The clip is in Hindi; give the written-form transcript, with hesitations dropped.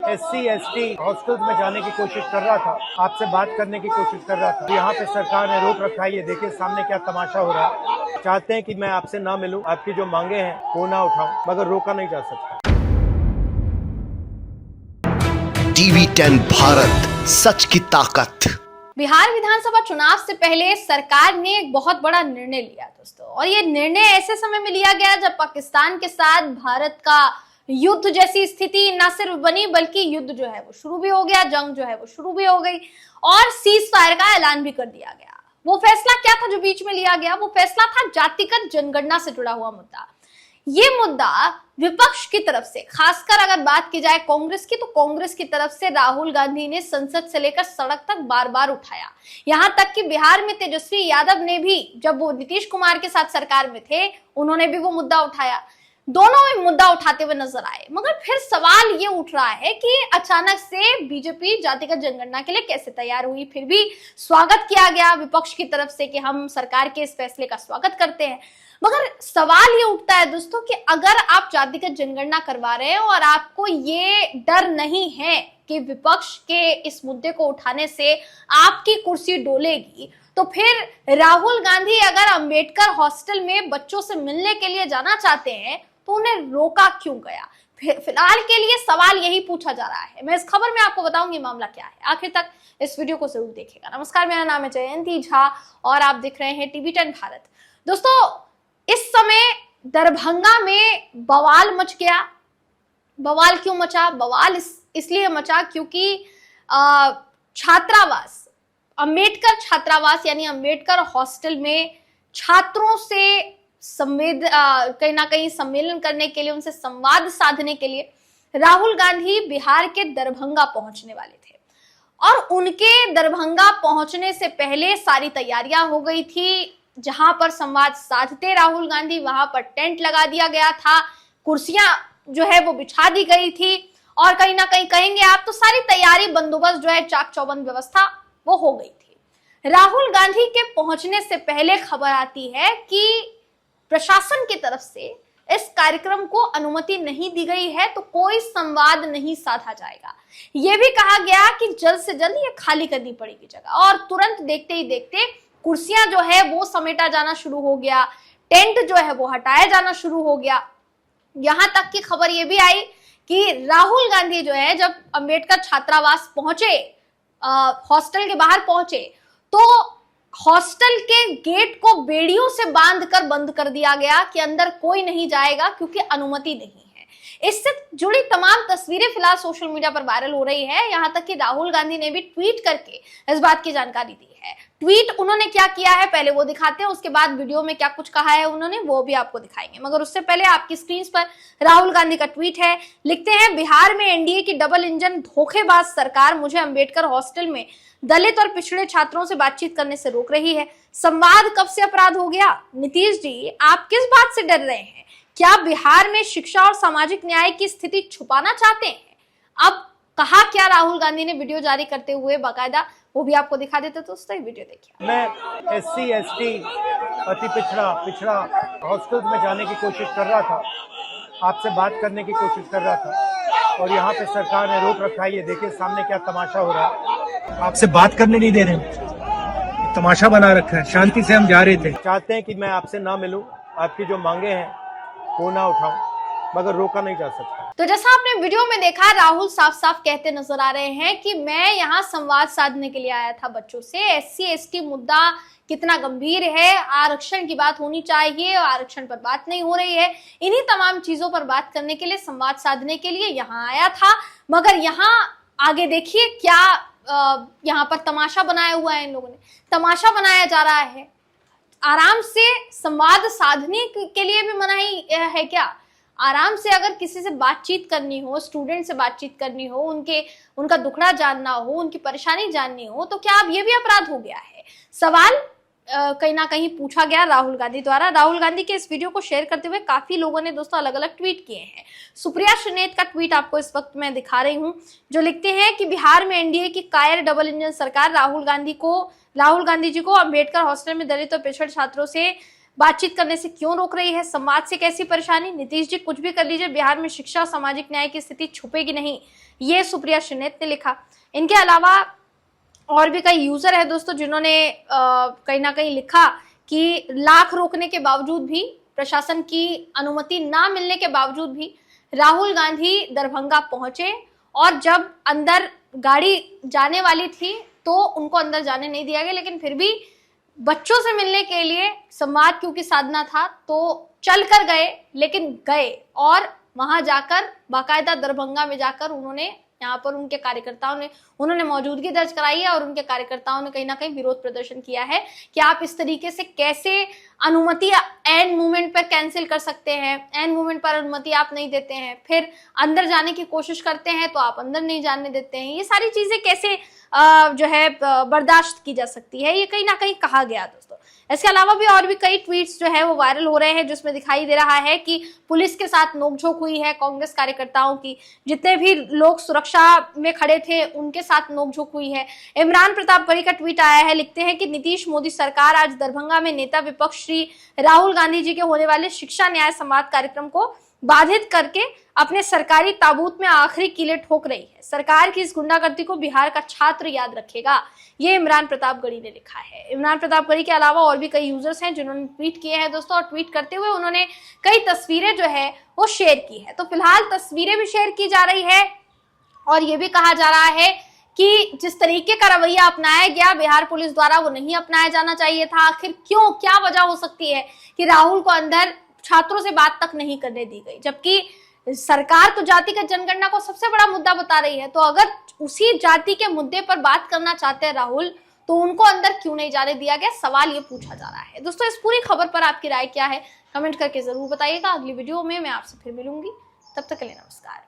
SC ST हॉस्टल्स में जाने की कोशिश कर रहा था, आपसे बात करने की कोशिश कर रहा था। यहाँ पे सरकार ने रोक रखा है। ये देखिए सामने क्या तमाशा हो रहा है। चाहते हैं कि मैं आपसे ना मिलूं, आपकी जो मांगे हैं वो ना उठाऊं, मगर रोका नहीं जा सकता। TV10 भारत, सच की ताकत। बिहार विधानसभा चुनाव से पहले सरकार ने एक बहुत बड़ा निर्णय लिया दोस्तों, और ये निर्णय ऐसे समय में लिया गया जब पाकिस्तान के साथ भारत का युद्ध जैसी स्थिति न सिर्फ बनी बल्कि युद्ध जो है वो शुरू भी हो गया, जंग जो है वो शुरू भी हो गई और सीज फायर का ऐलान भी कर दिया गया। वो फैसला क्या था जो बीच में लिया गया? वो फैसला था जातिगत जनगणना से जुड़ा हुआ मुद्दा। ये मुद्दा विपक्ष की तरफ से, खासकर अगर बात की जाए कांग्रेस की, तो कांग्रेस की तरफ से राहुल गांधी ने संसद से लेकर सड़क तक बार बार उठाया। यहां तक कि बिहार में तेजस्वी यादव ने भी, जब वो नीतीश कुमार के साथ सरकार में थे, उन्होंने भी वो मुद्दा उठाया। दोनों में मुद्दा उठाते हुए नजर आए। मगर फिर सवाल ये उठ रहा है कि अचानक से बीजेपी जातिगत जनगणना के लिए कैसे तैयार हुई? फिर भी स्वागत किया गया विपक्ष की तरफ से कि हम सरकार के इस फैसले का स्वागत करते हैं। मगर सवाल ये उठता है दोस्तों कि अगर आप जातिगत जनगणना करवा रहे हैं और आपको ये डर नहीं है कि विपक्ष के इस मुद्दे को उठाने से आपकी कुर्सी डोलेगी, तो फिर राहुल गांधी अगर अंबेडकर हॉस्टल में बच्चों से मिलने के लिए जाना चाहते हैं तो उन्हें रोका क्यों गया? फिलहाल के लिए सवाल यही पूछा जा रहा है। मैं इस खबर में आपको बताऊंगी मामला क्या है। आखिर तक इस वीडियो को जरूर देखिएगा। नमस्कार, मेरा नाम है जयंती झा और आप देख रहे हैं TV10 भारत। दोस्तों, इस समय दरभंगा में बवाल मच गया। बवाल क्यों मचा? बवाल इसलिए मचा क्योंकि छात्रावास, अंबेडकर छात्रावास यानी अंबेडकर हॉस्टल में छात्रों से कहीं ना कहीं सम्मेलन करने के लिए, उनसे संवाद साधने के लिए राहुल गांधी बिहार के दरभंगा पहुंचने वाले थे। और उनके दरभंगा पहुंचने से पहले सारी तैयारियां हो गई थी। जहां पर संवाद साधते राहुल गांधी, वहां पर टेंट लगा दिया गया था, कुर्सियां जो है वो बिछा दी गई थी और कहीं ना कहीं कहेंगे आप तो सारी तैयारी, बंदोबस्त जो है, चाक चौबंद व्यवस्था वो हो गई थी। राहुल गांधी के पहुंचने से पहले खबर आती है कि प्रशासन की तरफ से इस कार्यक्रम को अनुमति नहीं दी गई है, तो कोई संवाद नहीं साधा जाएगा। यह भी कहा गया कि जल्द से जल्द ये खाली करनी पड़ेगी जगह, और तुरंत देखते ही देखते कुर्सियां जो है वो समेटा जाना शुरू हो गया, टेंट जो है वो हटाया जाना शुरू हो गया। यहां तक की खबर ये भी आई कि राहुल गांधी जो है जब अंबेडकर छात्रावास पहुंचे, हॉस्टल के बाहर पहुंचे, तो हॉस्टल के गेट को बेड़ियों से बांधकर बंद कर दिया गया कि अंदर कोई नहीं जाएगा क्योंकि अनुमति नहीं है। इससे जुड़ी तमाम तस्वीरें फिलहाल सोशल मीडिया पर वायरल हो रही है। यहां तक कि राहुल गांधी ने भी ट्वीट करके इस बात की जानकारी दी है। ट्वीट उन्होंने क्या किया है पहले वो दिखाते हैं, उसके बाद वीडियो में क्या कुछ कहा है उन्होंने वो भी आपको दिखाएंगे। मगर उससे पहले आपकी स्क्रीन पर राहुल गांधी का ट्वीट है। लिखते हैं, बिहार में एनडीए की डबल इंजन धोखेबाज सरकार मुझे अंबेडकर हॉस्टल में दलित और पिछड़े छात्रों से बातचीत करने से रोक रही है। संवाद कब से अपराध हो गया? नीतीश जी, आप किस बात से डर रहे हैं? क्या बिहार में शिक्षा और सामाजिक न्याय की स्थिति छुपाना चाहते हैं? अब कहा क्या राहुल गांधी ने वीडियो जारी करते हुए बाकायदा, वो भी आपको दिखा देते, तो उसका वीडियो देखिए। मैं SC ST अति पिछड़ा हॉस्टल्स में जाने की कोशिश कर रहा था, आपसे बात करने की कोशिश कर रहा था, और यहाँ पे सरकार ने रोक रखा है। ये देखिए सामने क्या तमाशा हो रहा है। आपसे बात करने नहीं दे रहे, तमाशा बना रखा है। शांति से हम जा रहे थे। चाहते हैं कि मैं आपसे ना मिलूं, आपकी जो मांगे हैं वो ना उठाऊं, मगर रोका नहीं जा सकता। तो जैसा आपने वीडियो में देखा, राहुल साफ साफ कहते नजर आ रहे हैं कि मैं यहाँ संवाद साधने के लिए आया था बच्चों से। SC ST मुद्दा कितना गंभीर है, आरक्षण की बात होनी चाहिए, आरक्षण पर बात नहीं हो रही है, इन्हीं तमाम चीजों पर बात करने के लिए, संवाद साधने के लिए यहाँ आया था। मगर यहाँ आगे देखिए क्या यहाँ पर तमाशा बनाया हुआ है। इन लोगों ने तमाशा बनाया जा रहा है। आराम से संवाद साधने के लिए भी मनाही है क्या? आराम से अगर किसी से बातचीत करनी हो, स्टूडेंट से बातचीत करनी हो, उनका दुखड़ा जानना हो, उनकी परेशानी जाननी हो, तो क्या अब ये भी अपराध हो गया है? सवाल कहीं ना कहीं पूछा गया राहुल गांधी द्वारा। राहुल गांधी के इस वीडियो को शेयर करते हुए काफी लोगों ने दोस्तों अलग अलग ट्वीट किए हैं। सुप्रिया श्रीनेत का ट्वीट आपको इस वक्त मैं दिखा रही हूं, जो लिखते हैं कि बिहार में एनडीए की कायर डबल इंजन सरकार राहुल गांधी जी को अंबेडकर हॉस्टल में दलित और पिछड़े छात्रों से बातचीत करने से क्यों रोक रही है? संवाद से कैसी परेशानी? नीतीश जी कुछ भी कर लीजिए, बिहार में शिक्षा और सामाजिक न्याय की स्थिति छुपेगी नहीं। ये सुप्रिया श्रीनेत ने लिखा। इनके अलावा और भी कई यूजर है दोस्तों जिन्होंने कहीं ना कहीं लिखा कि लाख रोकने के बावजूद भी, प्रशासन की अनुमति ना मिलने के बावजूद भी राहुल गांधी दरभंगा पहुंचे और जब अंदर गाड़ी जाने वाली थी तो उनको अंदर जाने नहीं दिया गया, लेकिन फिर भी बच्चों से मिलने के लिए संवाद क्योंकि साधना था तो चल कर गए, लेकिन गए और वहां जाकर बाकायदा दरभंगा में जाकर उन्होंने यहाँ पर उनके कार्यकर्ताओं ने उन्होंने मौजूदगी दर्ज कराई है और उनके कार्यकर्ताओं ने कहीं ना कहीं विरोध प्रदर्शन किया है कि आप इस तरीके से कैसे अनुमति एंड मूवमेंट पर कैंसिल कर सकते हैं, एंड मूवमेंट पर अनुमति आप नहीं देते हैं, फिर अंदर जाने की कोशिश करते हैं तो आप अंदर नहीं जाने देते हैं। ये सारी चीजें कैसे जो है बर्दाश्त की जा सकती है, ये कहीं ना कहीं कहा गया दोस्तों। इसके अलावा भी और भी कई ट्वीट्स जो है वो वायरल हो रहे हैं जिसमें दिखाई दे रहा है कि पुलिस के साथ नोकझोंक हुई है कांग्रेस कार्यकर्ताओं की, जितने भी लोग सुरक्षा में खड़े थे उनके साथ नोकझोंक हुई है। इमरान प्रतापगढ़ी का ट्वीट आया है, लिखते हैं कि नीतीश मोदी सरकार आज दरभंगा में नेता विपक्ष श्री राहुल गांधी जी के होने वाले शिक्षा न्याय संवाद कार्यक्रम को बाधित करके अपने सरकारी ताबूत में आखिरी कीले ठोक रही है। सरकार की इस गुंडागर्दी को बिहार का छात्र याद रखेगा, ये इमरान प्रतापगढ़ी ने लिखा है। इमरान प्रतापगढ़ी के अलावा और भी कई यूजर्स हैं जिन्होंने ट्वीट किए हैं दोस्तों, और ट्वीट करते हुए उन्होंने कई तस्वीरें जो है वो शेयर की है। तो फिलहाल तस्वीरें भी शेयर की जा रही है और ये भी कहा जा रहा है कि जिस तरीके का रवैया अपनाया गया बिहार पुलिस द्वारा वो नहीं अपनाया जाना चाहिए था। आखिर क्यों, क्या वजह हो सकती है कि राहुल को अंदर छात्रों से बात तक नहीं करने दी गई, जबकि सरकार तो जातिगत जनगणना को सबसे बड़ा मुद्दा बता रही है। तो अगर उसी जाति के मुद्दे पर बात करना चाहते हैं राहुल, तो उनको अंदर क्यों नहीं जाने दिया गया, सवाल ये पूछा जा रहा है। दोस्तों इस पूरी खबर पर आपकी राय क्या है, कमेंट करके जरूर बताइएगा। अगली वीडियो में मैं आपसे फिर मिलूंगी, तब तक के लिए नमस्कार।